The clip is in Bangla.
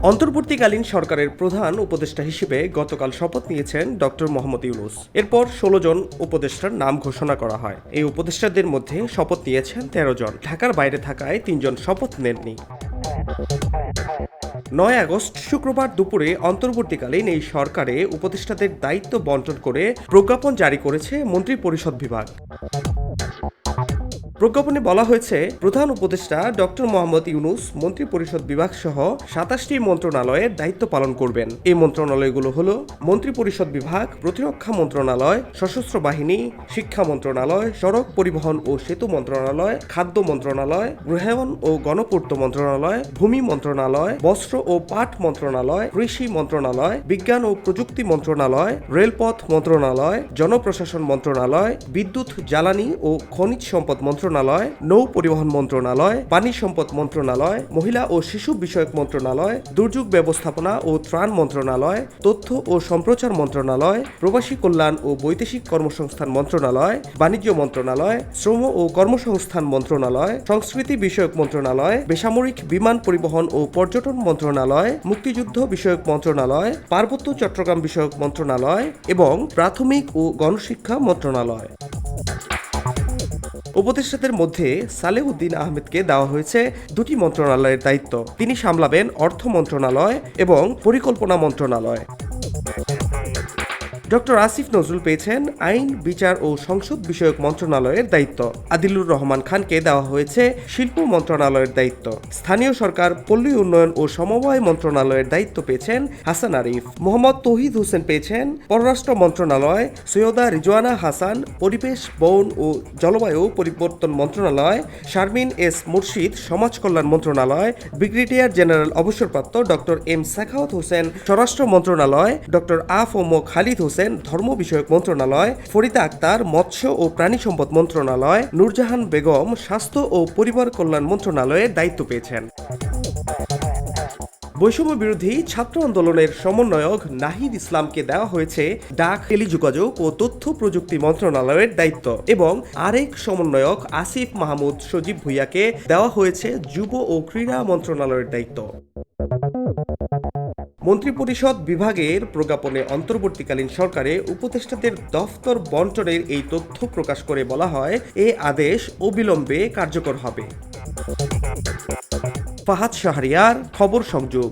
অন্তর্বর্তীকালীন সরকারের প্রধান উপদেষ্টা হিসেবে গতকাল শপথ নিয়েছেন ডক্টর মোহাম্মদ ইউনূস। এরপর ১৬ জন উপদেষ্টার নাম ঘোষণা করা হয়। এই উপদেষ্টাদের মধ্যে শপথ নিয়েছেন ১৩ জন। ঢাকার বাইরে থাকায় ৩ জন শপথ নেননি। ৯ আগস্ট শুক্রবার দুপুরে অন্তর্বর্তীকালীন এই সরকারে উপদেষ্টাদের দায়িত্ব বন্টন করে প্রজ্ঞাপন জারি করেছে মন্ত্রিপরিষদ বিভাগ। প্রজ্ঞাপনে বলা হয়েছে, প্রধান উপদেষ্টা ডক্টর মোহাম্মদ ইউনূস মন্ত্রিপরিষদ বিভাগ সহ ২৭টি মন্ত্রণালয়ের দায়িত্ব পালন করবেন। এই মন্ত্রণালয়গুলো হল মন্ত্রিপরিষদ বিভাগ, প্রতিরক্ষা মন্ত্রণালয়, সশস্ত্র বাহিনী, শিক্ষা মন্ত্রণালয়, সড়ক পরিবহন ও সেতু মন্ত্রণালয়, খাদ্য মন্ত্রণালয়, গৃহায়ন ও গণপূর্ত মন্ত্রণালয়, ভূমি মন্ত্রণালয়, বস্ত্র ও পাট মন্ত্রণালয়, কৃষি মন্ত্রণালয়, বিজ্ঞান ও প্রযুক্তি মন্ত্রণালয়, রেলপথ মন্ত্রণালয়, জনপ্রশাসন মন্ত্রণালয়, বিদ্যুৎ, জ্বালানি ও খনিজ সম্পদ মন্ত্রণালয়, নৌ পরিবহন মন্ত্রণালয়, পানি সম্পদ মন্ত্রণালয়, মহিলা ও শিশু বিষয়ক মন্ত্রণালয়, দুর্যোগ ব্যবস্থাপনা ও ত্রাণ মন্ত্রণালয়, তথ্য ও সম্প্রচার মন্ত্রণালয়, প্রবাসী কল্যাণ ও বৈদেশিক কর্মসংস্থান মন্ত্রণালয়, বাণিজ্য মন্ত্রণালয়, শ্রম ও কর্মসংস্থান মন্ত্রণালয়, সংস্কৃতি বিষয়ক মন্ত্রণালয়, বেসামরিক বিমান পরিবহন ও পর্যটন মন্ত্রণালয়, মুক্তিযুদ্ধ বিষয়ক মন্ত্রণালয়, পার্বত্য চট্টগ্রাম বিষয়ক মন্ত্রণালয় এবং প্রাথমিক ও গণশিক্ষা মন্ত্রণালয়। উপদেষ্টাদের মধ্যে সালেউদ্দিন আহমেদকে দেওয়া হয়েছে ২টি মন্ত্রণালয়ের দায়িত্ব। তিনি সামলাবেন অর্থ মন্ত্রণালয় এবং পরিকল্পনা মন্ত্রণালয়। ডক্টর আসিফ নজরুল পেয়েছেন আইন, বিচার ও সংসদ বিষয়ক মন্ত্রণালয়ের দায়িত্ব। আদিলুর রহমান খানকে দেওয়া হয়েছে শিল্প মন্ত্রণালয়ের দায়িত্ব। স্থানীয় সরকার, পল্লী উন্নয়ন ও সমবায় মন্ত্রণালয়ের দায়িত্ব পেয়েছেন হাসান আরিফ। মোহাম্মদ তৌহিদ হোসেন পেয়েছেন পররাষ্ট্র মন্ত্রণালয়। সৈয়দা রিজওয়ানা হাসান পরিবেশ, বন ও জলবায়ু পরিবর্তন মন্ত্রণালয়। শারমিন এস মুর্শিদ সমাজ কল্যাণ মন্ত্রণালয়। ব্রিগেডিয়ার জেনারেল অবসরপ্রাপ্ত ডক্টর এম সাখাওয়াত হোসেন স্বরাষ্ট্র মন্ত্রণালয়। ডক্টর আ.ফ.ম. খালিদ হোসেন ধর্ম বিষয়ক মন্ত্রণালয়। ফরিদা আক্তার মৎস্য ও প্রাণী সম্পদ মন্ত্রণালয়। নূরজাহান বেগম স্বাস্থ্য ও পরিবার কল্যাণ মন্ত্রণালয়ে দায়িত্ব পেয়েছেন। বৈষম্য বিরোধী ছাত্র আন্দোলনের সমন্বয়ক নাহিদ ইসলামকে দেওয়া হয়েছে ডাক, টেলিযোগাযোগ ও তথ্য প্রযুক্তি মন্ত্রণালয়ের দায়িত্ব এবং আরেক সমন্বয়ক আসিফ মাহমুদ সজীব ভুইয়াকে দেওয়া হয়েছে যুব ও ক্রীড়া মন্ত্রণালয়ের দায়িত্ব। মন্ত্রিপরিষদ বিভাগের প্রজ্ঞাপনে অন্তর্বর্তীকালীন সরকারে উপদেষ্টাদের দফতর বন্টনের এই তথ্য প্রকাশ করে বলা হয়, এ আদেশ অবিলম্বে কার্যকর হবে। ফাহাদ শাহরিয়ার, খবর সংযোগ।